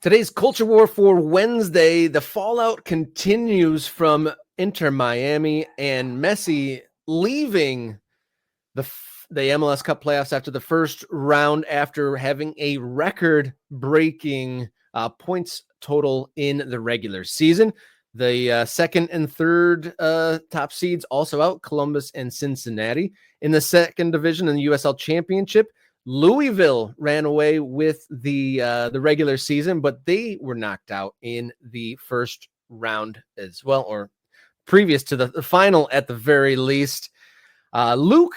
Today's Culture War for Wednesday. The fallout continues from Inter Miami and Messi leaving the MLS Cup playoffs after the first round after having a record-breaking points total in the regular season. The second and third top seeds also out, Columbus and Cincinnati. In the second division in the USL Championship, Louisville ran away with the regular season, but they were knocked out in the first round as well, or previous to the final at the very least. Luke,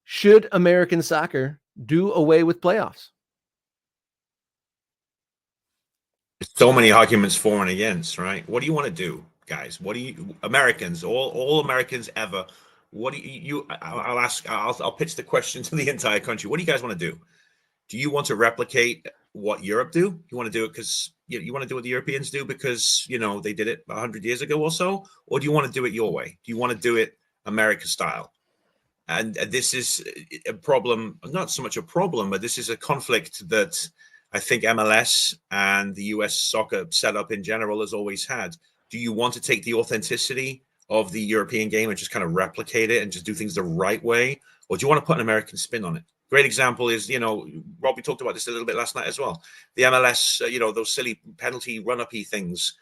should American soccer do away with playoffs? So many arguments for and against, right? What do you want to do, guys? What do you Americans, all Americans ever? What do I'll pitch the question to the entire country. What do you guys want to do? Do you want to replicate what Europe do? You want to do it because you want to do what the Europeans do because they did it 100 years ago or so, or do you want to do it your way? Do you want to do it America style? And this is a problem, not so much a problem, but this is a conflict that I think MLS and the US soccer setup in general has always had. Do you want to take the authenticity of the European game and just kind of replicate it and just do things the right way? Or do you want to put an American spin on it? Great example is, Robbie talked about this a little bit last night as well. The MLS, those silly penalty run-up-y things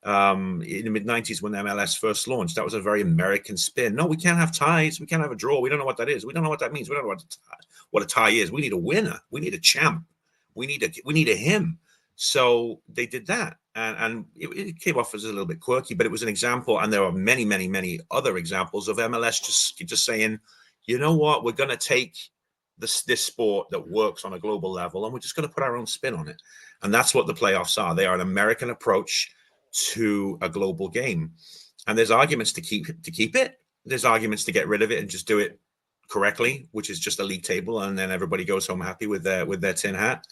in the mid-90s when the MLS first launched. That was a very American spin. No, we can't have ties. We can't have a draw. We don't know what that is. We don't know what that means. We don't know what a tie is. We need a winner. We need a champ. We need a him. So they did that. And it came off as a little bit quirky, but it was an example. And there are many, many, many other examples of MLS just saying, you know what, we're going to take this sport that works on a global level, and we're just going to put our own spin on it. And that's what the playoffs are. They are an American approach to a global game. And there's arguments to keep it. There's arguments to get rid of it and just do it correctly, which is just a league table, and then everybody goes home happy with their tin hat.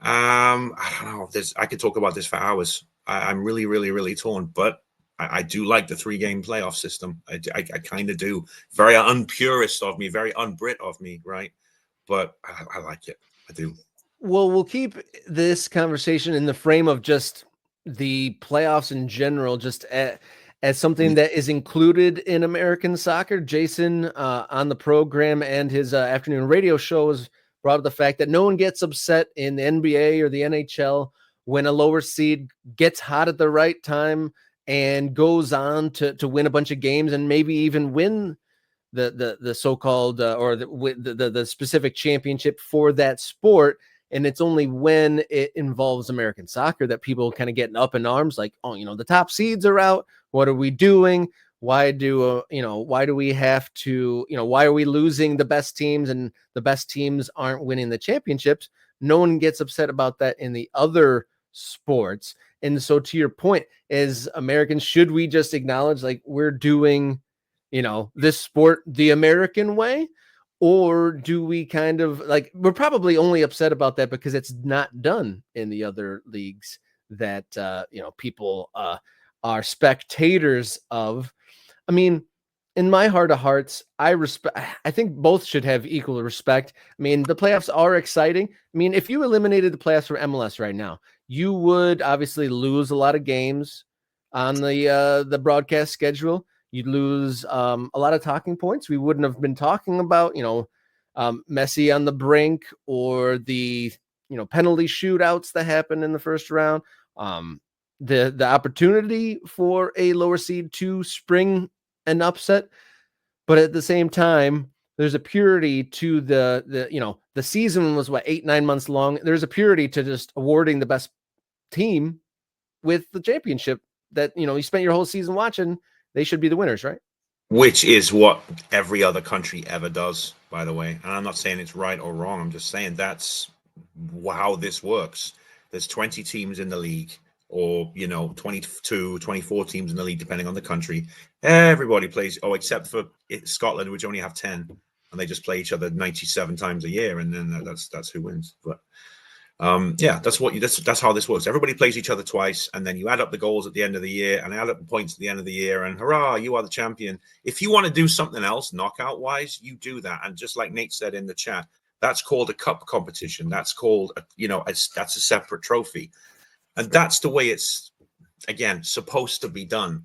I don't know. I could talk about this for hours. I'm really, really, really torn, but I do like the 3-game playoff system. I kind of do. Very unpurist of me, very un-Brit of me, right? But I like it. I do. Well, we'll keep this conversation in the frame of just the playoffs in general, just as something that is included in American soccer. Jason on the program and his afternoon radio show has brought up the fact that no one gets upset in the NBA or the NHL when a lower seed gets hot at the right time and goes on to win a bunch of games and maybe even win the so-called or the specific championship for that sport. And it's only when it involves American soccer that people kind of get up in arms, like, oh, the top seeds are out. What are we doing? Why do we have to, why are we losing the best teams and the best teams aren't winning the championships? No one gets upset about that in the other sports. And so to your point, as Americans, should we just acknowledge like we're doing, this sport the American way? Or do we kind of like, we're probably only upset about that because it's not done in the other leagues that, people are spectators of. I mean, in my heart of hearts, I think both should have equal respect. I mean, the playoffs are exciting. I mean, if you eliminated the playoffs from MLS right now, you would obviously lose a lot of games on the broadcast schedule. You'd lose a lot of talking points. We wouldn't have been talking about, Messi on the brink or the, penalty shootouts that happened in the first round. The opportunity for a lower seed to spring an upset, but at the same time, there's a purity to the season was 8-9 months long. There's a purity to just awarding the best team with the championship that, you spent your whole season watching. They should be the winners, right? Which is what every other country ever does, by the way. And I'm not saying it's right or wrong. I'm just saying that's how this works. There's 20 teams in the league, or 22, 24 teams in the league, depending on the country. Everybody plays, except for Scotland, which only have 10, and they just play each other 97 times a year, and then that's who wins. But that's how this works. Everybody plays each other twice, and then you add up the goals at the end of the year and add up the points at the end of the year, and hurrah, you are the champion. If you want to do something else knockout wise, you do that. And just like Nate said in the chat, that's called a cup competition. That's called that's a separate trophy. And that's the way it's, again, supposed to be done.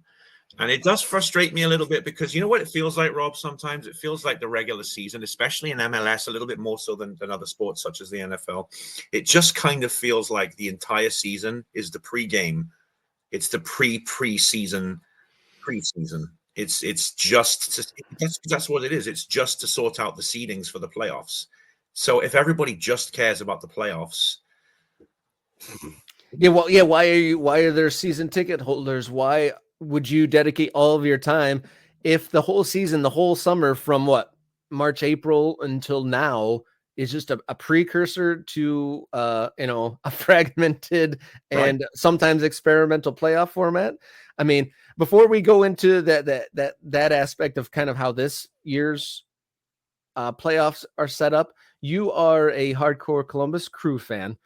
And it does frustrate me a little bit because you know what it feels like, Rob? Sometimes it feels like the regular season, especially in MLS, a little bit more so than other sports such as the NFL. It just kind of feels like the entire season is the pregame. It's the preseason. It's just that's what it is. It's just to sort out the seedings for the playoffs. So if everybody just cares about the playoffs, Yeah, well, yeah. Why are there season ticket holders? Why would you dedicate all of your time if the whole season, the whole summer from what March, April until now is just a precursor to a fragmented right? and sometimes experimental playoff format? I mean, before we go into that aspect of kind of how this year's playoffs are set up, you are a hardcore Columbus Crew fan.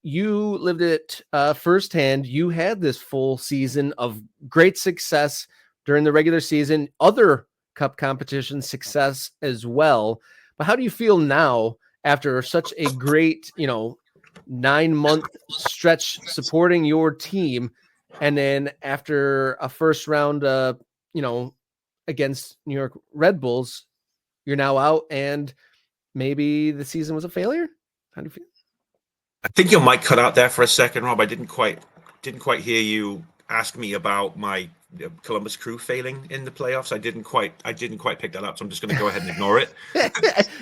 You lived it firsthand. You had this full season of great success during the regular season, other cup competition success as well. But how do you feel now after such a great, 9-month stretch supporting your team, and then after a first round, against New York Red Bulls, you're now out and maybe the season was a failure? How do you feel? I think your mic cut out there for a second, Rob. I didn't quite hear you ask me about my Columbus Crew failing in the playoffs. I didn't quite pick that up, so I'm just going to go ahead and ignore it.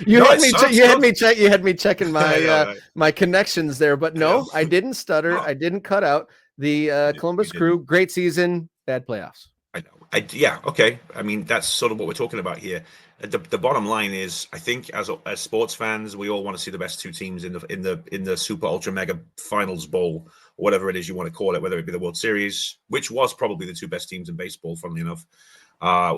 You No, had it me sucks. you No, had me check you had me checking I my know, my connections there, but I know. no, I didn't stutter. No, I didn't cut out. The you Columbus didn't. Crew, great season, bad playoffs. I know. Yeah, okay. I mean, that's sort of what we're talking about here. The bottom line is, I think as sports fans, we all want to see the best two teams in the Super Ultra Mega Finals Bowl, or whatever it is you want to call it, whether it be the World Series, which was probably the two best teams in baseball, funnily enough.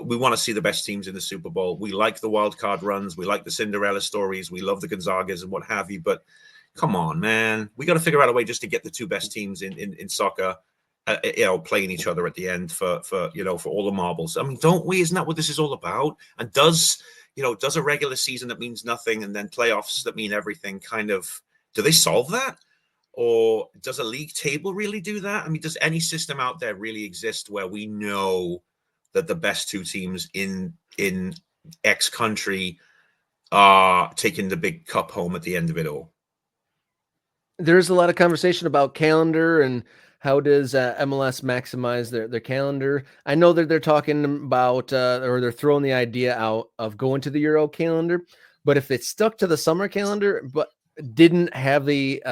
We want to see the best teams in the Super Bowl. We like the wild card runs. We like the Cinderella stories. We love the Gonzagas and what have you. But come on, man, we got to figure out a way just to get the two best teams in soccer, playing each other at the end for all the marbles. I mean, don't we? Isn't that what this is all about? And does a regular season that means nothing and then playoffs that mean everything kind of, do they solve that? Or does a league table really do that? I mean, does any system out there really exist where we know that the best two teams in X country are taking the big cup home at the end of it all? There's a lot of conversation about calendar and how does MLS maximize their calendar. I know that they're talking about or they're throwing the idea out of going to the Euro calendar, but if it stuck to the summer calendar, but didn't have the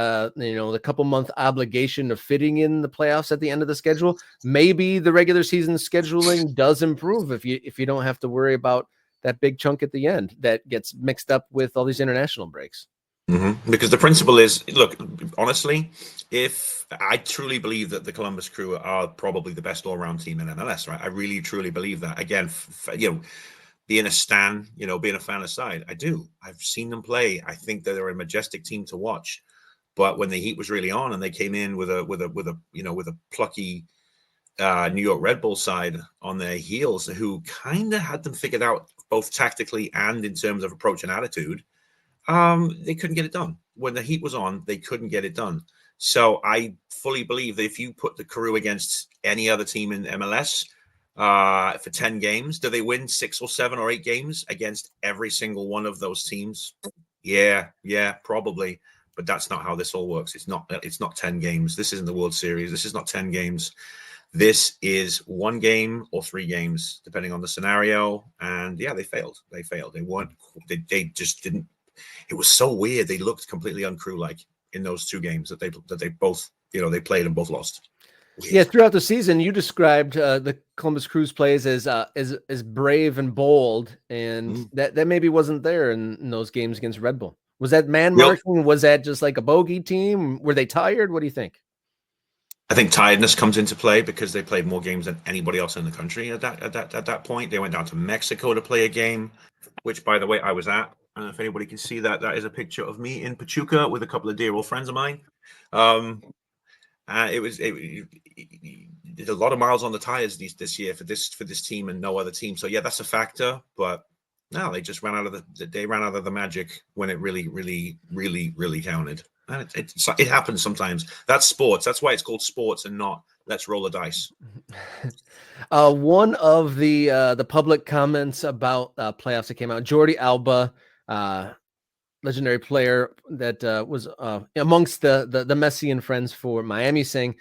couple month obligation of fitting in the playoffs at the end of the schedule, maybe the regular season scheduling does improve if you don't have to worry about that big chunk at the end that gets mixed up with all these international breaks. Because the principle is, look, honestly, if I truly believe that the Columbus Crew are probably the best all-round team in MLS, right? I really truly believe that. Again, being being a fan aside, I do. I've seen them play. I think that they're a majestic team to watch. But when the heat was really on and they came in with a plucky New York Red Bull side on their heels, who kind of had them figured out both tactically and in terms of approach and attitude, they couldn't get it done. When the heat was on, they couldn't get it done. So I fully believe that if you put the Crew against any other team in MLS for 10 games, do they win 6 or 7 or 8 games against every single one of those teams? Yeah, probably. But that's not how this all works. It's not 10 games. This isn't the World Series. This is not 10 games. This is 1 game or 3 games, depending on the scenario. And yeah, they failed. They weren't. They just didn't. It was so weird. They looked completely uncrew like in those 2 games that they both they played and both lost. Weird. Yeah, throughout the season, you described the Columbus Crew's plays as brave and bold, and that maybe wasn't there in those games against Red Bull. Was that man marking? Was that just like a bogey team? Were they tired? What do you think? I think tiredness comes into play because they played more games than anybody else in the country at that point. They went down to Mexico to play a game, which, by the way, I was at. I don't know if anybody can see that. That is a picture of me in Pachuca with a couple of dear old friends of mine. There's a lot of miles on the tires this year for this team and no other team. So yeah, that's a factor. But no, they just ran out of the magic when it really, really, really, really counted. And it happens sometimes. That's sports. That's why it's called sports and not let's roll the dice. One of the public comments about playoffs that came out, Jordi Alba, legendary player that was amongst the Messi and friends for Miami, saying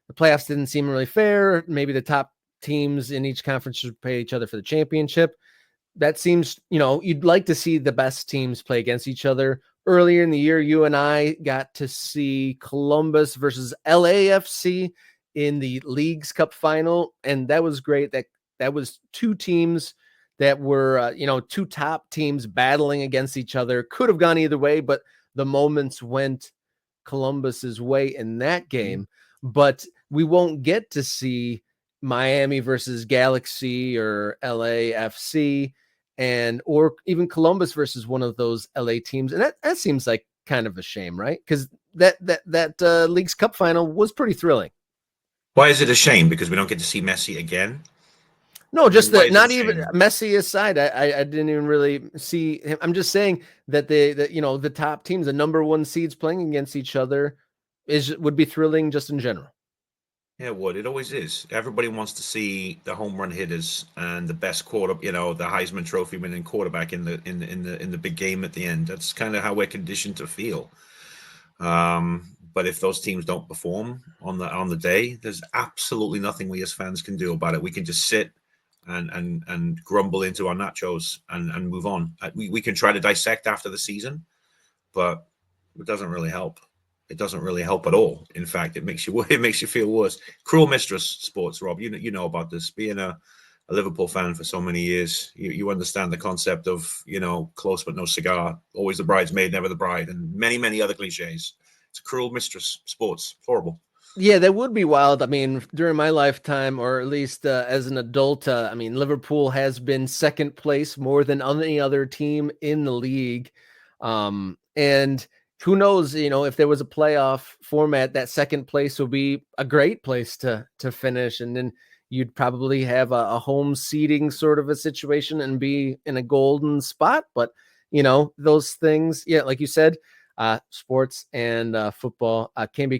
the playoffs didn't seem really fair. Maybe the top teams in each conference should play each other for the championship. That seems, you'd like to see the best teams play against each other. Earlier in the year, you and I got to see Columbus versus LAFC in the Leagues Cup final, and that was great. That was two teams that were, two top teams battling against each other. Could have gone either way, but the moments went Columbus's way in that game. But we won't get to see Miami versus Galaxy or LAFC or even Columbus versus one of those LA teams. And that seems like kind of a shame, right? Because that Leagues Cup final was pretty thrilling. Why is it a shame? Because we don't get to see Messi again? No, just Why that. is it a Not even shame? Messi aside. I didn't even really see him. I'm just saying that the top teams, the number one seeds playing against each other, would be thrilling just in general. Yeah, it would. It always is. Everybody wants to see the home run hitters and the best quarter, the Heisman Trophy winning quarterback in the big game at the end. That's kind of how we're conditioned to feel. But if those teams don't perform on the day, there's absolutely nothing we as fans can do about it. We can just sit and grumble into our nachos and move on. We can try to dissect after the season, but it doesn't really help. It doesn't really help at all. In fact, it makes you feel worse. Cruel mistress sports, Rob. You know about this. Being a Liverpool fan for so many years, you understand the concept of close but no cigar, always the bridesmaid, never the bride, and many other cliches. It's a cruel mistress sports. Horrible. Yeah, that would be wild. I mean, during my lifetime, or at least as an adult, I mean, Liverpool has been second place more than any other team in the league. And who knows, if there was a playoff format, that second place would be a great place to finish. And then you'd probably have a home seating sort of a situation and be in a golden spot. But, those things, yeah, like you said, sports and football can be